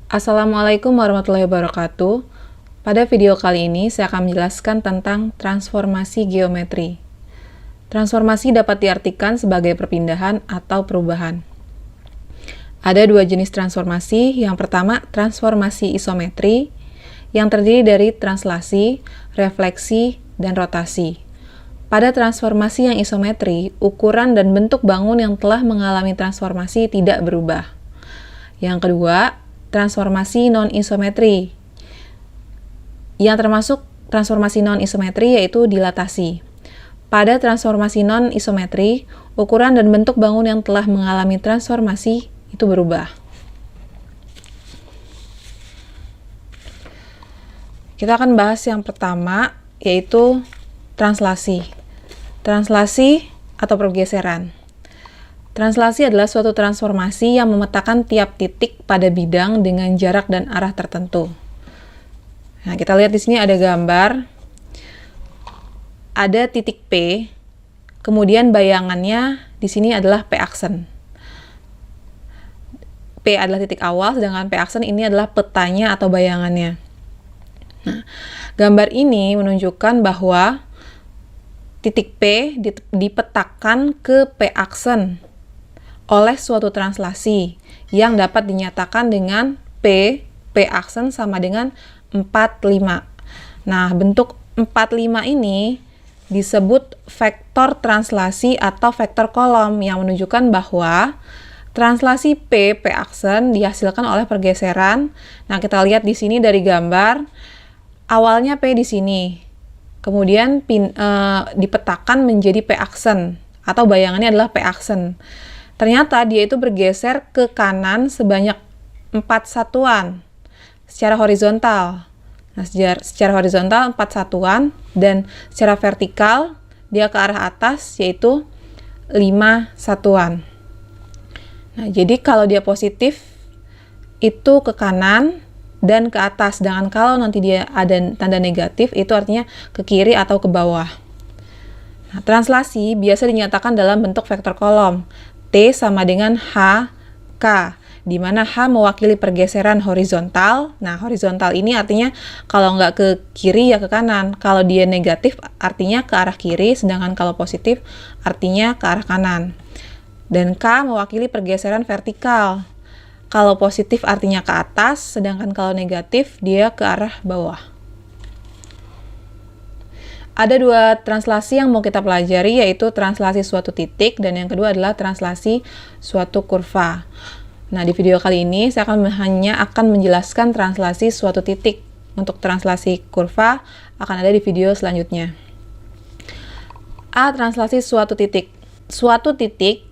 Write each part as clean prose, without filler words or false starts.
Assalamualaikum warahmatullahi wabarakatuh. Pada video kali ini saya akan menjelaskan tentang transformasi geometri. Transformasi dapat diartikan sebagai perpindahan atau perubahan. Ada dua jenis transformasi. Yang pertama, transformasi isometri, yang terdiri dari translasi, refleksi, dan rotasi. Pada transformasi yang isometri, ukuran dan bentuk bangun yang telah mengalami transformasi tidak berubah. Yang kedua, transformasi non-isometri. Yang termasuk transformasi non-isometri yaitu dilatasi. Pada transformasi non-isometri, ukuran dan bentuk bangun yang telah mengalami transformasi itu berubah. Kita akan bahas yang pertama, yaitu translasi. Translasi atau pergeseran. Translasi adalah suatu transformasi yang memetakan tiap titik pada bidang dengan jarak dan arah tertentu. Nah, kita lihat di sini ada gambar. Ada titik P, kemudian bayangannya di sini adalah P aksen. P adalah titik awal, sedangkan P aksen ini adalah petanya atau bayangannya. Nah, gambar ini menunjukkan bahwa titik P dipetakan ke P aksen oleh suatu translasi yang dapat dinyatakan dengan P aksen sama dengan 45. Nah, bentuk 45 ini disebut vektor translasi atau vektor kolom yang menunjukkan bahwa translasi P aksen dihasilkan oleh pergeseran. Nah, kita lihat di sini dari gambar, awalnya P di sini, kemudian dipetakan menjadi P aksen atau bayangannya adalah P aksen. Ternyata dia itu bergeser ke kanan sebanyak 4 satuan secara horizontal. Nah, secara horizontal 4 satuan dan secara vertikal dia ke arah atas yaitu 5 satuan. Nah, jadi kalau dia positif itu ke kanan dan ke atas, sedangkan kalau nanti dia ada tanda negatif itu artinya ke kiri atau ke bawah. Nah, translasi biasa dinyatakan dalam bentuk vektor kolom. T sama dengan H, K, di mana H mewakili pergeseran horizontal. Nah, horizontal ini artinya kalau nggak ke kiri ya ke kanan. Kalau dia negatif artinya ke arah kiri, sedangkan kalau positif artinya ke arah kanan. Dan K mewakili pergeseran vertikal. Kalau positif artinya ke atas, sedangkan kalau negatif dia ke arah bawah. Ada dua translasi yang mau kita pelajari, yaitu translasi suatu titik dan yang kedua adalah translasi suatu kurva. Nah, di video kali ini saya hanya akan menjelaskan translasi suatu titik. Untuk translasi kurva akan ada di video selanjutnya. A. Translasi suatu titik. Suatu titik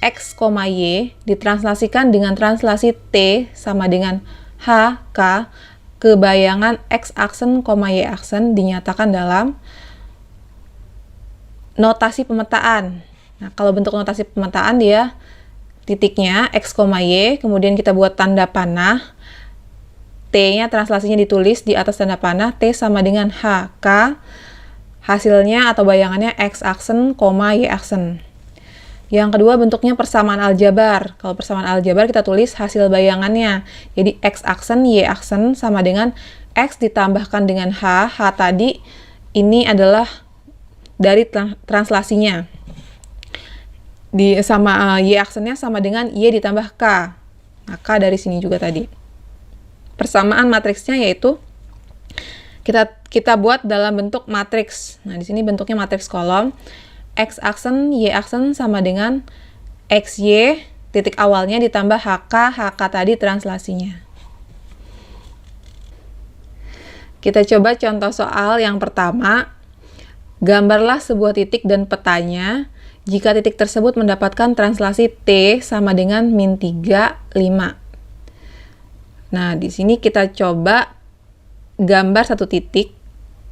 X, Y ditranslasikan dengan translasi T sama dengan H, K ke bayangan X aksen, Y aksen dinyatakan dalam notasi pemetaan. Nah, kalau bentuk notasi pemetaan dia titiknya X, Y, kemudian kita buat tanda panah. T-nya translasinya ditulis di atas tanda panah, T sama dengan H, K. Hasilnya atau bayangannya X aksen, Y aksen. Yang kedua bentuknya persamaan aljabar. Kalau persamaan aljabar kita tulis hasil bayangannya. Jadi X aksen, Y aksen sama dengan X ditambahkan dengan H. H tadi ini adalah dari translasinya. Y aksennya sama dengan Y ditambah K. Nah, K dari sini juga tadi. Persamaan matriksnya yaitu kita buat dalam bentuk matriks. Nah, di sini bentuknya matriks kolom. X aksen, Y aksen sama dengan XY titik awalnya ditambah HK tadi translasinya. Kita coba contoh soal yang pertama. Gambarlah sebuah titik dan petanya jika titik tersebut mendapatkan translasi T sama dengan min 3, 5. Nah, di sini kita coba gambar satu titik.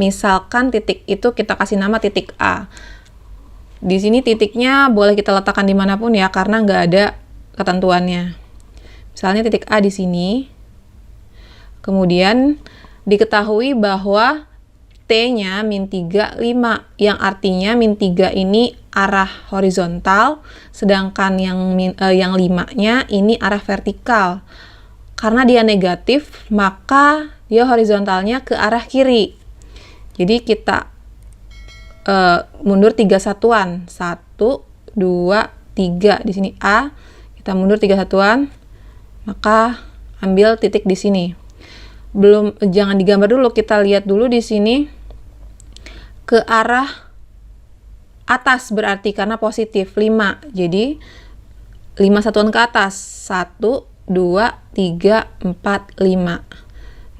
Misalkan titik itu kita kasih nama titik A. Di sini titiknya boleh kita letakkan dimanapun ya, karena nggak ada ketentuannya. Misalnya titik A di sini. Kemudian diketahui bahwa T-nya min 3, 5, yang artinya min 3 ini arah horizontal, sedangkan yang 5-nya ini arah vertikal. karena dia negatif, maka dia horizontalnya ke arah kiri. Jadi kita mundur 3 satuan. 1, 2, 3. Di sini A, kita mundur 3 satuan, maka ambil titik di sini. Jangan digambar dulu, kita lihat dulu di sini ke arah atas berarti karena positif 5. Jadi 5 satuan ke atas. 1, 2, 3, 4, 5.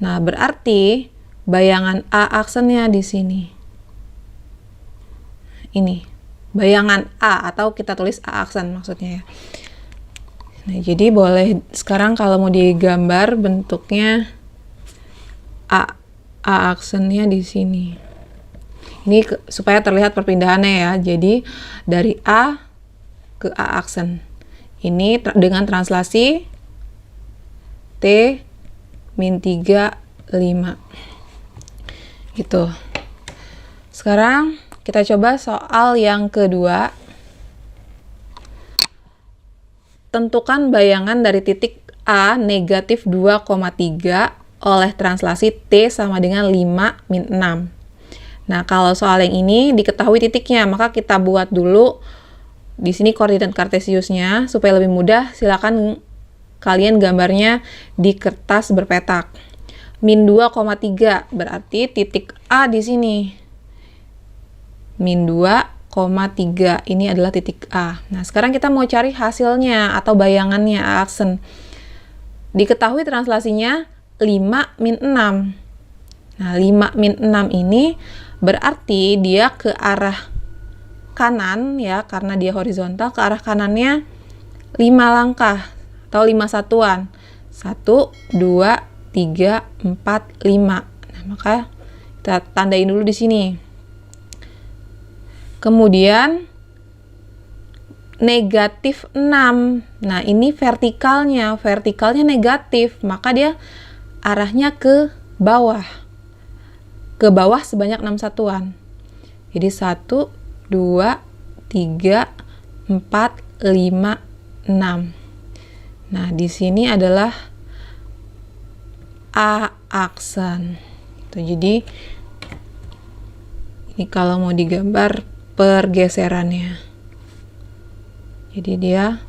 Nah, berarti bayangan A aksennya di sini. Ini. Bayangan A atau kita tulis A aksen maksudnya ya. Nah, jadi boleh sekarang kalau mau digambar bentuknya A aksennya di sini. Ini supaya terlihat perpindahannya ya. Jadi dari A ke A aksen. Ini dengan translasi T min 3, 5. Gitu. Sekarang kita coba soal yang kedua. Tentukan bayangan dari titik A negatif 2,3 oleh translasi T sama dengan 5 min 6. Nah, kalau soal yang ini diketahui titiknya, maka kita buat dulu di sini koordinat kartesiusnya supaya lebih mudah. Silakan kalian gambarnya di kertas berpetak. Min 2,3 berarti titik A di sini. Min 2,3 ini adalah titik A. Nah, sekarang kita mau cari hasilnya atau bayangannya A aksen. Diketahui translasinya 5 min 6. Nah, 5 min 6 ini berarti dia ke arah kanan ya, karena dia horizontal, ke arah kanannya 5 langkah atau 5 satuan. 1, 2, 3, 4, 5. Nah, maka kita tandain dulu di sini. Kemudian negatif 6. Nah, ini vertikalnya negatif, maka dia arahnya ke bawah. Ke bawah sebanyak 6 satuan. Jadi 1, 2, 3, 4, 5, 6. Nah, di sini adalah A aksen. Jadi ini kalau mau digambar pergeserannya. Jadi dia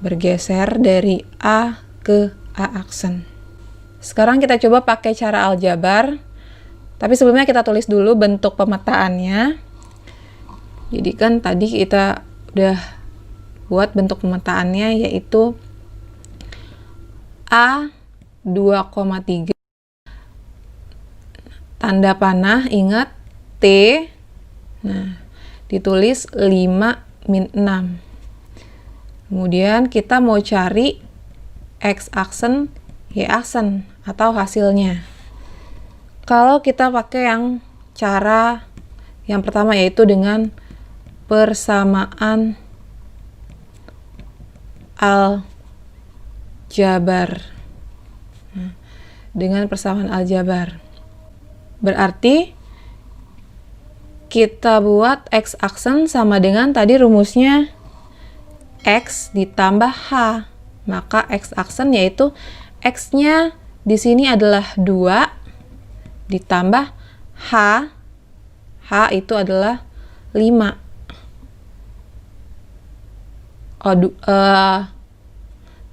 bergeser dari A ke A aksen. Sekarang kita coba pakai cara aljabar. Tapi sebelumnya kita tulis dulu bentuk pemetaannya. Jadi kan tadi kita udah buat bentuk pemetaannya yaitu A 2,3. Tanda panah ingat T. Nah, ditulis 5 min 6. Kemudian kita mau cari X aksen, Y aksen atau hasilnya. Kalau kita pakai yang cara yang pertama yaitu dengan persamaan aljabar. Nah, dengan persamaan aljabar. Berarti kita buat X aksen sama dengan tadi rumusnya X ditambah H. Maka X aksen yaitu X-nya di sini adalah 2 ditambah H. H itu adalah 5.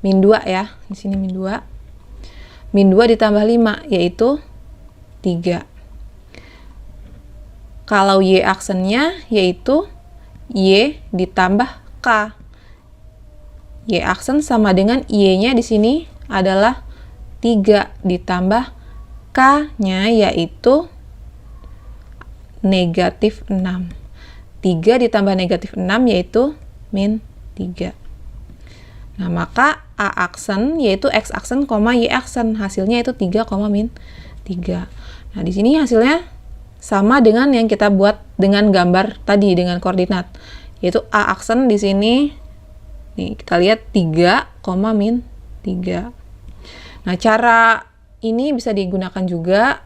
Min 2 ya. Di sini min 2. Min 2 ditambah 5 yaitu 3. Kalau Y aksennya yaitu Y ditambah K. Y aksen sama dengan Y-nya di sini adalah 3 ditambah K-nya yaitu negatif 6. 3 ditambah negatif 6 yaitu min 3. Nah, maka A aksen yaitu X aksen, Y aksen. Hasilnya itu 3, min 3. Nah, di sini hasilnya sama dengan yang kita buat dengan gambar tadi dengan koordinat. Yaitu A aksen di sini. Nih, kita lihat 3, min 3. Nah, cara ini bisa digunakan juga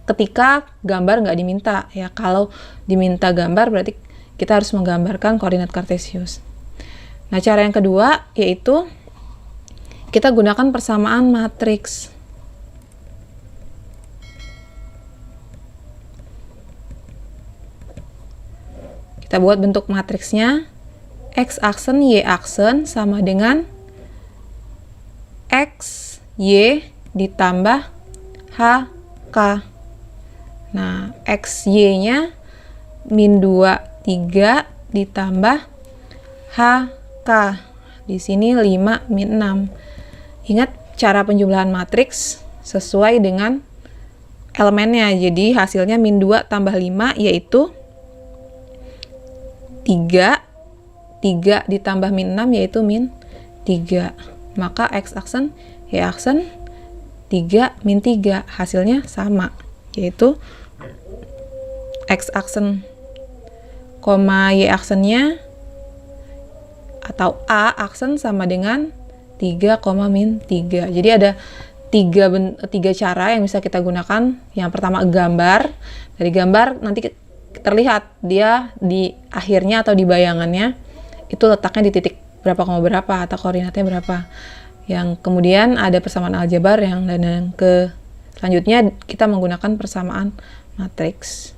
ketika gambar nggak diminta ya. Kalau diminta gambar berarti kita harus menggambarkan koordinat kartesius. Nah, cara yang kedua yaitu kita gunakan persamaan matriks. Kita buat bentuk matriksnya. X aksen, Y aksen sama dengan X, Y ditambah H, K. Nah, X, Y-nya min 2, 3 ditambah H, K. Di sini 5, min 6. Ingat cara penjumlahan matriks sesuai dengan elemennya. Jadi hasilnya min 2 tambah 5 yaitu 3. 3 ditambah min 6 yaitu min 3. Maka X aksen, Y aksen 3 min 3 hasilnya sama, yaitu X aksen, Y aksennya atau A aksen sama dengan 3, min 3. Jadi ada tiga cara yang bisa kita gunakan. Yang pertama gambar. Dari gambar nanti terlihat dia di akhirnya atau di bayangannya itu letaknya di titik berapa, atau koordinatnya berapa. Yang kemudian ada persamaan aljabar dan yang ke selanjutnya kita menggunakan persamaan matriks.